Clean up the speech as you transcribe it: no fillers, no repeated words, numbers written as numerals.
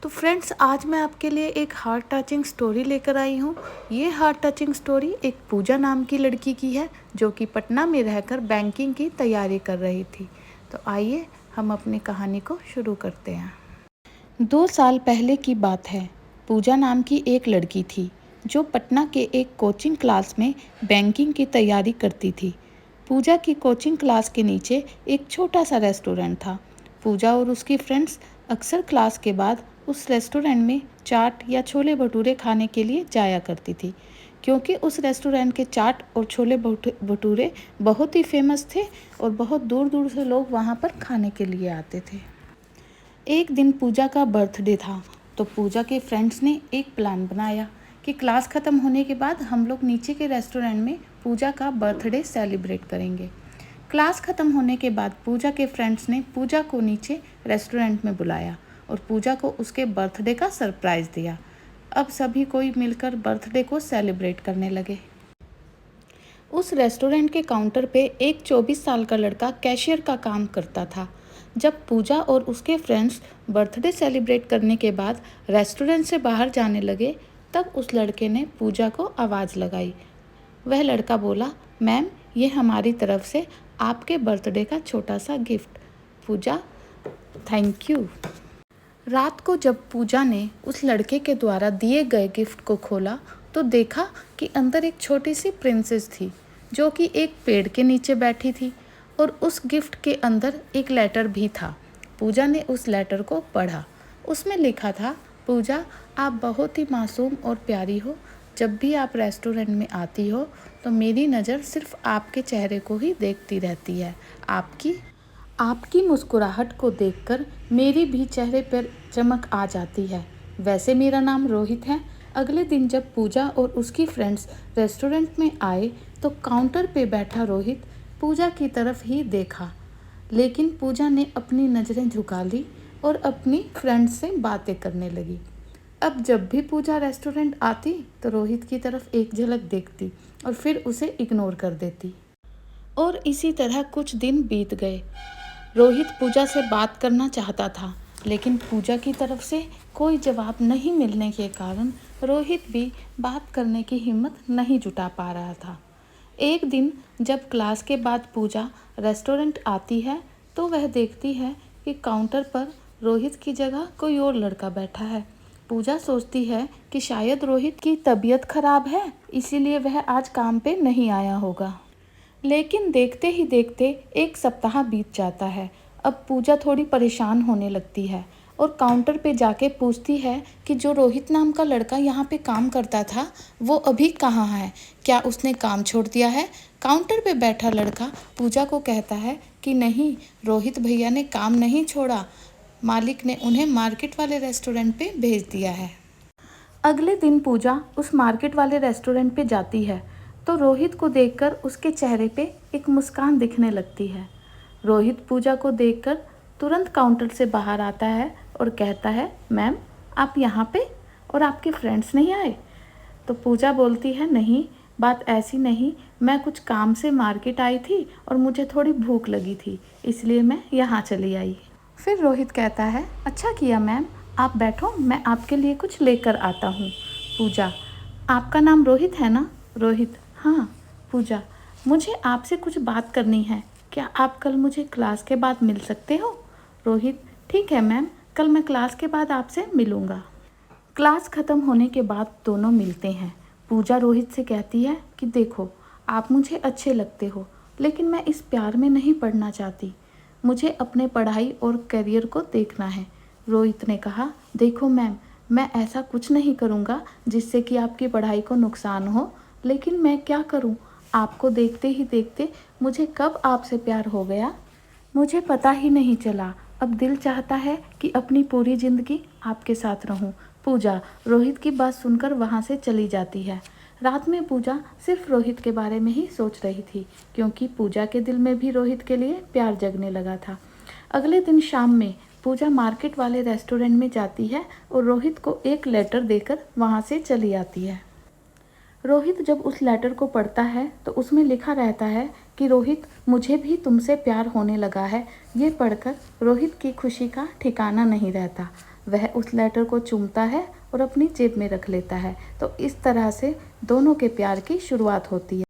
तो फ्रेंड्स, आज मैं आपके लिए एक हार्ट टचिंग स्टोरी लेकर आई हूँ। ये हार्ट टचिंग स्टोरी एक पूजा नाम की लड़की की है जो कि पटना में रहकर बैंकिंग की तैयारी कर रही थी। तो आइए हम अपनी कहानी को शुरू करते हैं। 2 साल पहले की बात है। पूजा नाम की एक लड़की थी जो पटना के एक कोचिंग क्लास में बैंकिंग की तैयारी करती थी। पूजा की कोचिंग क्लास के नीचे एक छोटा सा रेस्टोरेंट था। पूजा और उसकी फ्रेंड्स अक्सर क्लास के बाद उस रेस्टोरेंट में चाट या छोले भटूरे खाने के लिए जाया करती थी, क्योंकि उस रेस्टोरेंट के चाट और छोले भटूरे बहुत ही फेमस थे और बहुत दूर दूर से लोग वहाँ पर खाने के लिए आते थे। एक दिन पूजा का बर्थडे था, तो पूजा के फ्रेंड्स ने एक प्लान बनाया कि क्लास ख़त्म होने के बाद हम लोग नीचे के रेस्टोरेंट में पूजा का बर्थडे सेलिब्रेट करेंगे। क्लास ख़त्म होने के बाद पूजा के फ्रेंड्स ने पूजा को नीचे रेस्टोरेंट में बुलाया और पूजा को उसके बर्थडे का सरप्राइज़ दिया। अब सभी कोई मिलकर बर्थडे को सेलिब्रेट करने लगे। उस रेस्टोरेंट के काउंटर पे एक 24 साल का लड़का कैशियर का काम करता था। जब पूजा और उसके फ्रेंड्स बर्थडे सेलिब्रेट करने के बाद रेस्टोरेंट से बाहर जाने लगे, तब उस लड़के ने पूजा को आवाज़ लगाई। वह लड़का बोला, मैम, ये हमारी तरफ से आपके बर्थडे का छोटा सा गिफ्ट। Puja, thank you. रात को जब पूजा ने उस लड़के के द्वारा दिए गए गिफ्ट को खोला तो देखा कि अंदर एक छोटी सी प्रिंसेस थी जो कि एक पेड़ के नीचे बैठी थी, और उस गिफ्ट के अंदर एक लेटर भी था। पूजा ने उस लेटर को पढ़ा। उसमें लिखा था, पूजा, आप बहुत ही मासूम और प्यारी हो। जब भी आप रेस्टोरेंट में आती हो तो मेरी नज़र सिर्फ आपके चेहरे को ही देखती रहती है। आपकी मुस्कुराहट को देखकर मेरे भी चेहरे पर चमक आ जाती है। वैसे मेरा नाम रोहित है। अगले दिन जब पूजा और उसकी फ्रेंड्स रेस्टोरेंट में आए तो काउंटर पे बैठा रोहित पूजा की तरफ ही देखा, लेकिन पूजा ने अपनी नज़रें झुका ली और अपनी फ्रेंड्स से बातें करने लगी। अब जब भी पूजा रेस्टोरेंट आती तो रोहित की तरफ एक झलक देखती और फिर उसे इग्नोर कर देती। और इसी तरह कुछ दिन बीत गए। रोहित पूजा से बात करना चाहता था, लेकिन पूजा की तरफ से कोई जवाब नहीं मिलने के कारण रोहित भी बात करने की हिम्मत नहीं जुटा पा रहा था। एक दिन जब क्लास के बाद पूजा रेस्टोरेंट आती है तो वह देखती है कि काउंटर पर रोहित की जगह कोई और लड़का बैठा है। पूजा सोचती है कि शायद रोहित की तबीयत खराब है, इसीलिए वह आज काम पे नहीं आया होगा। लेकिन देखते ही देखते एक सप्ताह बीत जाता है। अब पूजा थोड़ी परेशान होने लगती है और काउंटर पे जाके पूछती है कि जो रोहित नाम का लड़का यहाँ पे काम करता था वो अभी कहाँ है, क्या उसने काम छोड़ दिया है। काउंटर पे बैठा लड़का पूजा को कहता है कि नहीं, रोहित भैया ने काम नहीं छोड़ा, मालिक ने उन्हें मार्केट वाले रेस्टोरेंट पे भेज दिया है। अगले दिन पूजा उस मार्केट वाले रेस्टोरेंट पे जाती है तो रोहित को देखकर उसके चेहरे पे एक मुस्कान दिखने लगती है। रोहित पूजा को देखकर तुरंत काउंटर से बाहर आता है और कहता है, मैम, आप यहाँ पे और आपके फ्रेंड्स नहीं आए। तो पूजा बोलती है, नहीं, बात ऐसी नहीं, मैं कुछ काम से मार्केट आई थी और मुझे थोड़ी भूख लगी थी, इसलिए मैं यहाँ चली आई। फिर रोहित कहता है, अच्छा किया मैम, आप बैठो, मैं आपके लिए कुछ लेकर आता हूँ। पूजा, आपका नाम रोहित है ना? रोहित, हाँ। पूजा, मुझे आपसे कुछ बात करनी है, क्या आप कल मुझे क्लास के बाद मिल सकते हो? रोहित, ठीक है मैम, कल मैं क्लास के बाद आपसे मिलूँगा। क्लास ख़त्म होने के बाद दोनों मिलते हैं। पूजा रोहित से कहती है कि देखो, आप मुझे अच्छे लगते हो, लेकिन मैं इस प्यार में नहीं पड़ना चाहती, मुझे अपने पढ़ाई और करियर को देखना है। रोहित ने कहा, देखो मैम, मैं ऐसा कुछ नहीं करूँगा जिससे कि आपकी पढ़ाई को नुकसान हो, लेकिन मैं क्या करूँ, आपको देखते ही देखते मुझे कब आपसे प्यार हो गया, मुझे पता ही नहीं चला। अब दिल चाहता है कि अपनी पूरी ज़िंदगी आपके साथ रहूं। पूजा रोहित की बात सुनकर वहां से चली जाती है। रात में पूजा सिर्फ रोहित के बारे में ही सोच रही थी, क्योंकि पूजा के दिल में भी रोहित के लिए प्यार जगने लगा था। अगले दिन शाम में पूजा मार्केट वाले रेस्टोरेंट में जाती है और रोहित को एक लेटर देकर वहां से चली आती है। रोहित जब उस लेटर को पढ़ता है तो उसमें लिखा रहता है कि रोहित, मुझे भी तुमसे प्यार होने लगा है। ये पढ़कर रोहित की खुशी का ठिकाना नहीं रहता। वह उस लेटर को चूमता है और अपनी जेब में रख लेता है। तो इस तरह से दोनों के प्यार की शुरुआत होती है।